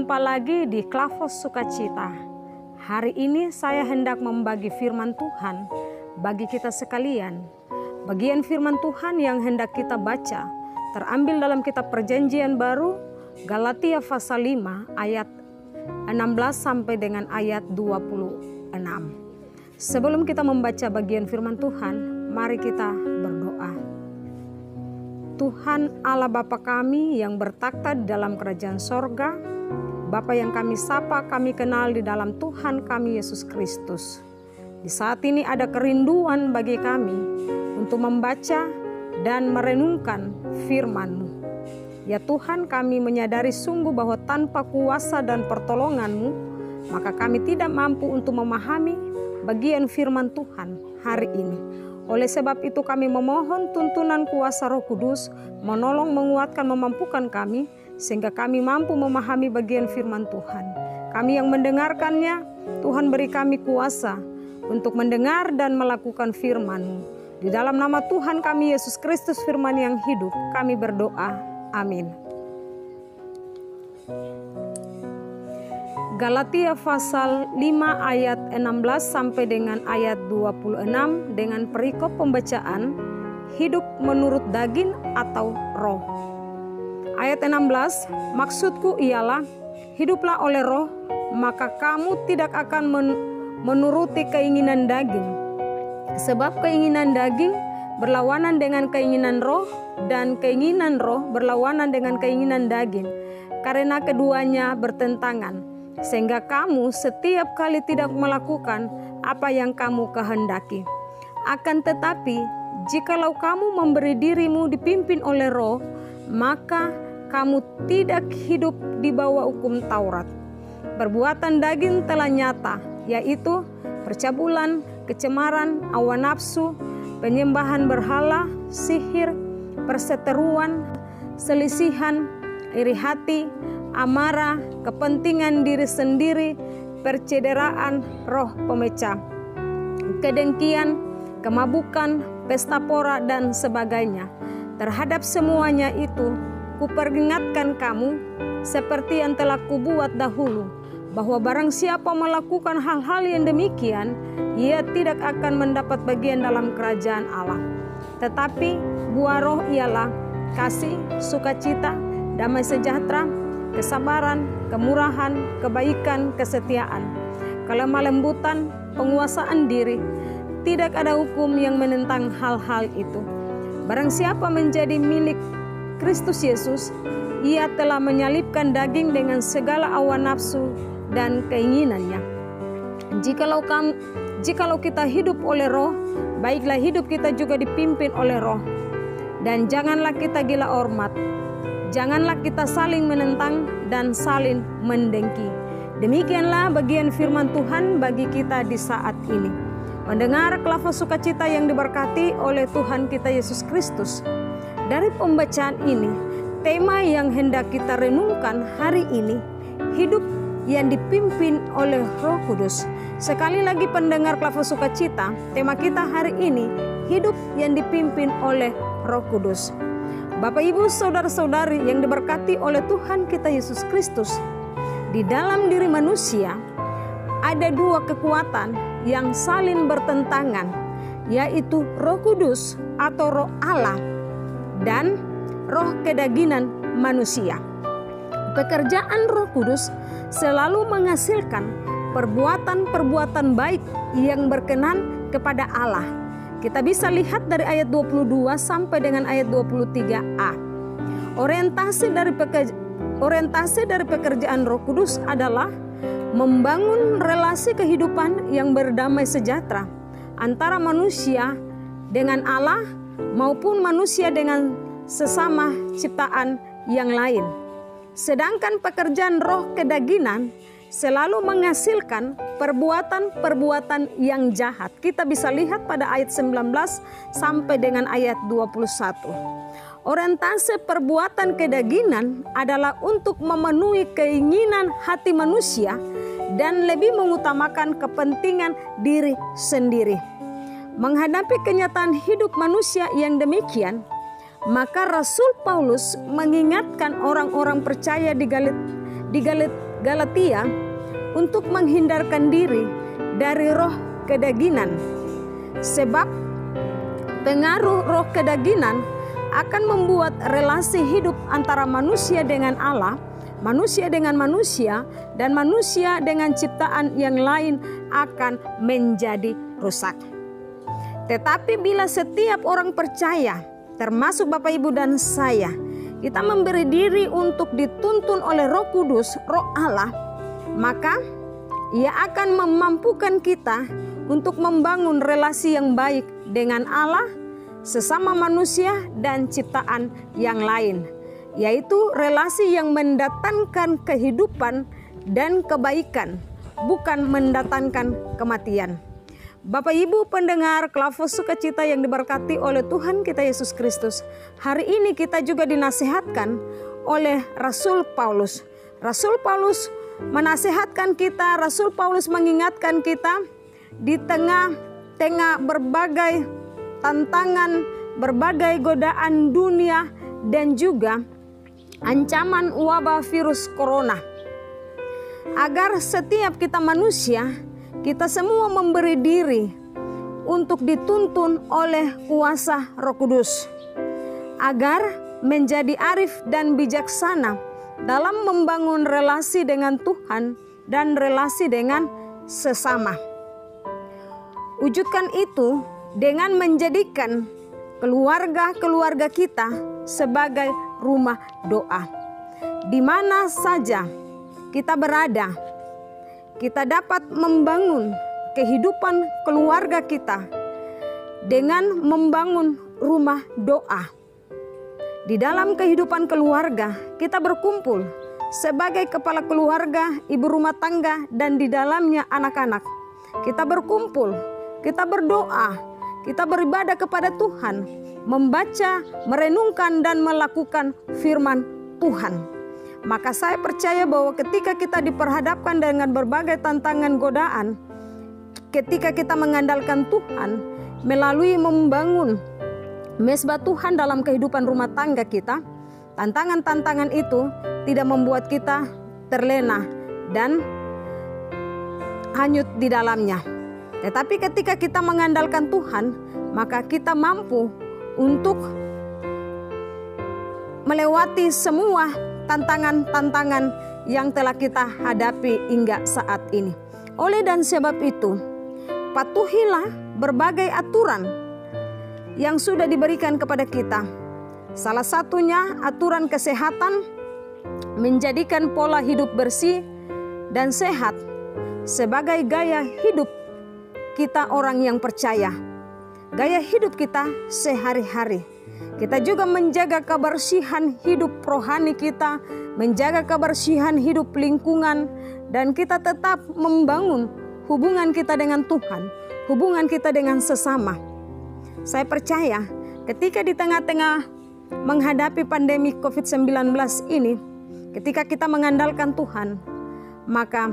Berjumpa lagi di Klavos Sukacita. Hari ini saya hendak membagi firman Tuhan bagi kita sekalian. Bagian firman Tuhan yang hendak kita baca terambil dalam kitab Perjanjian Baru, Galatia pasal 5 ayat 16 sampai dengan ayat 26. Sebelum kita membaca bagian firman Tuhan, mari kita berdoa. Tuhan Allah Bapa kami yang bertakhta di dalam kerajaan sorga, Bapa yang kami sapa, kami kenal di dalam Tuhan kami Yesus Kristus. Di saat ini ada kerinduan bagi kami untuk membaca dan merenungkan firman-Mu. Ya Tuhan, kami menyadari sungguh bahwa tanpa kuasa dan pertolongan-Mu, maka kami tidak mampu untuk memahami bagian firman Tuhan hari ini. Oleh sebab itu kami memohon tuntunan kuasa Roh Kudus menolong, menguatkan, memampukan kami sehingga kami mampu memahami bagian firman Tuhan. Kami yang mendengarkannya, Tuhan beri kami kuasa untuk mendengar dan melakukan firman-Mu. Di dalam nama Tuhan kami Yesus Kristus firman yang hidup, kami berdoa. Amin. Galatia pasal 5 ayat 16 sampai dengan ayat 26 dengan perikop pembacaan hidup menurut daging atau roh. Ayat 16, maksudku ialah hiduplah oleh roh, maka kamu tidak akan menuruti keinginan daging. Sebab keinginan daging berlawanan dengan keinginan roh dan keinginan roh berlawanan dengan keinginan daging. Karena keduanya bertentangan. Sehingga kamu setiap kali tidak melakukan apa yang kamu kehendaki. Akan tetapi, jikalau kamu memberi dirimu dipimpin oleh roh, maka kamu tidak hidup di bawah hukum Taurat. Perbuatan daging telah nyata, yaitu percabulan, kecemaran, hawa nafsu, penyembahan berhala, sihir, perseteruan, selisihan, iri hati, amarah, kepentingan diri sendiri, percederaan, roh pemecah, kedengkian, kemabukan, pesta pora, dan sebagainya. Terhadap semuanya itu, kuperingatkan kamu, seperti yang telah kubuat dahulu, bahwa barang siapa melakukan hal-hal yang demikian, ia tidak akan mendapat bagian dalam kerajaan Allah. Tetapi buah roh ialah kasih, sukacita, damai sejahtera, kesabaran, kemurahan, kebaikan, kesetiaan, kelemah lembutan, penguasaan diri. Tidak ada hukum yang menentang hal-hal itu. Barang siapa menjadi milik Kristus Yesus, ia telah menyalibkan daging dengan segala hawa nafsu dan keinginannya. Jikalau kita hidup oleh roh, baiklah hidup kita juga dipimpin oleh roh. Dan janganlah kita gila hormat. Janganlah kita saling menentang dan saling mendengki. Demikianlah bagian firman Tuhan bagi kita di saat ini. Mendengar Klavos Sukacita yang diberkati oleh Tuhan kita Yesus Kristus. Dari pembacaan ini, tema yang hendak kita renungkan hari ini, hidup yang dipimpin oleh Roh Kudus. Sekali lagi pendengar Klavos Sukacita, tema kita hari ini, hidup yang dipimpin oleh Roh Kudus. Bapak, Ibu, Saudara-saudari yang diberkati oleh Tuhan kita Yesus Kristus, di dalam diri manusia ada dua kekuatan yang saling bertentangan, yaitu Roh Kudus atau Roh Allah dan roh kedagingan manusia. Pekerjaan Roh Kudus selalu menghasilkan perbuatan-perbuatan baik yang berkenan kepada Allah. Kita bisa lihat dari ayat 22 sampai dengan ayat 23a. Orientasi dari pekerjaan Roh Kudus adalah membangun relasi kehidupan yang berdamai sejahtera antara manusia dengan Allah maupun manusia dengan sesama ciptaan yang lain. Sedangkan pekerjaan roh kedagingan selalu menghasilkan perbuatan-perbuatan yang jahat. Kita bisa lihat pada ayat 19 sampai dengan ayat 21. Orientasi perbuatan kedagingan adalah untuk memenuhi keinginan hati manusia dan lebih mengutamakan kepentingan diri sendiri. Menghadapi kenyataan hidup manusia yang demikian, maka Rasul Paulus mengingatkan orang-orang percaya di Galatia untuk menghindarkan diri dari roh kedagingan. Sebab pengaruh roh kedagingan akan membuat relasi hidup antara manusia dengan Allah, manusia dengan manusia, dan manusia dengan ciptaan yang lain akan menjadi rusak. Tetapi bila setiap orang percaya, termasuk Bapak Ibu dan saya, kita memberi diri untuk dituntun oleh Roh Kudus, Roh Allah, maka Ia akan memampukan kita untuk membangun relasi yang baik dengan Allah, sesama manusia, dan ciptaan yang lain, yaitu relasi yang mendatangkan kehidupan dan kebaikan, bukan mendatangkan kematian. Bapak Ibu pendengar Klavos Sukacita yang diberkati oleh Tuhan kita Yesus Kristus, hari ini kita juga dinasihatkan oleh Rasul Paulus. Rasul Paulus menasihatkan kita, Rasul Paulus mengingatkan kita di tengah berbagai tantangan, berbagai godaan dunia, dan juga ancaman wabah virus corona. Agar setiap kita manusia, kita semua memberi diri untuk dituntun oleh kuasa Roh Kudus, agar menjadi arif dan bijaksana dalam membangun relasi dengan Tuhan dan relasi dengan sesama. Wujudkan itu dengan menjadikan keluarga-keluarga kita sebagai rumah doa. Di mana saja kita berada, kita dapat membangun kehidupan keluarga kita dengan membangun rumah doa. Di dalam kehidupan keluarga, kita berkumpul sebagai kepala keluarga, ibu rumah tangga, dan di dalamnya anak-anak. Kita berkumpul, kita berdoa, kita beribadah kepada Tuhan, membaca, merenungkan, dan melakukan firman Tuhan. Maka saya percaya bahwa ketika kita diperhadapkan dengan berbagai tantangan godaan, ketika kita mengandalkan Tuhan melalui membangun mesbah Tuhan dalam kehidupan rumah tangga kita, tantangan-tantangan itu tidak membuat kita terlena dan hanyut di dalamnya. Tetapi ketika kita mengandalkan Tuhan, maka kita mampu untuk melewati semua tantangan-tantangan yang telah kita hadapi hingga saat ini. Oleh dan sebab itu, patuhilah berbagai aturan yang sudah diberikan kepada kita. Salah satunya aturan kesehatan, menjadikan pola hidup bersih dan sehat sebagai gaya hidup kita orang yang percaya. Gaya hidup kita sehari-hari. Kita juga menjaga kebersihan hidup rohani kita, menjaga kebersihan hidup lingkungan, dan kita tetap membangun hubungan kita dengan Tuhan, hubungan kita dengan sesama. Saya percaya ketika di tengah-tengah menghadapi pandemi COVID-19 ini, ketika kita mengandalkan Tuhan, maka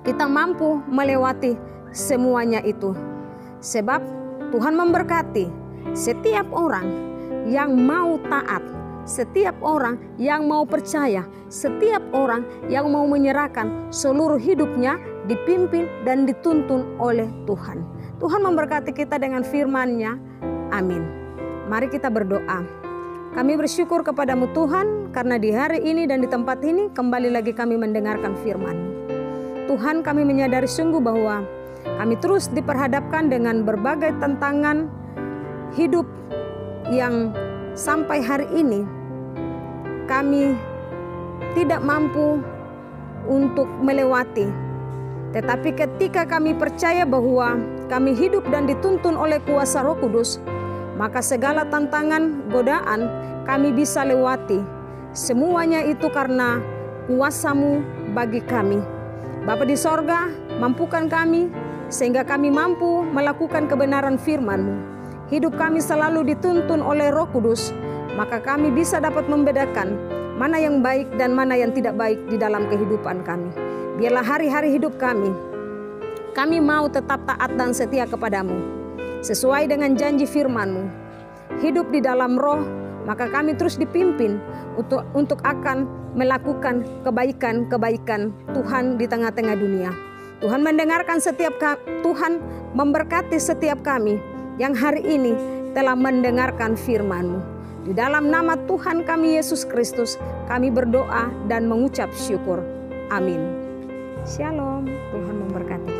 kita mampu melewati semuanya itu. Sebab Tuhan memberkati setiap orang yang mau taat, setiap orang yang mau percaya, setiap orang yang mau menyerahkan seluruh hidupnya dipimpin dan dituntun oleh Tuhan. Tuhan memberkati kita dengan firman-Nya. Amin. Mari kita berdoa. Kami bersyukur kepadamu Tuhan, karena di hari ini dan di tempat ini kembali lagi kami mendengarkan firman-Mu. Tuhan, kami menyadari sungguh bahwa kami terus diperhadapkan dengan berbagai tantangan hidup yang sampai hari ini kami tidak mampu untuk melewati. Tetapi ketika kami percaya bahwa kami hidup dan dituntun oleh kuasa Roh Kudus, maka segala tantangan, godaan kami bisa lewati. Semuanya itu karena kuasa-Mu bagi kami. Bapa di sorga, mampukan kami sehingga kami mampu melakukan kebenaran firman-Mu. Hidup kami selalu dituntun oleh Roh Kudus, maka kami bisa dapat membedakan mana yang baik dan mana yang tidak baik di dalam kehidupan kami. Biarlah hari-hari hidup kami mau tetap taat dan setia kepadamu, sesuai dengan janji firman-Mu. Hidup di dalam roh, maka kami terus dipimpin untuk akan melakukan kebaikan-kebaikan Tuhan di tengah-tengah dunia. Tuhan mendengarkan Tuhan memberkati setiap kami yang hari ini telah mendengarkan firman-Mu. Di dalam nama Tuhan kami Yesus Kristus, kami berdoa dan mengucap syukur. Amin. Shalom, Tuhan memberkati.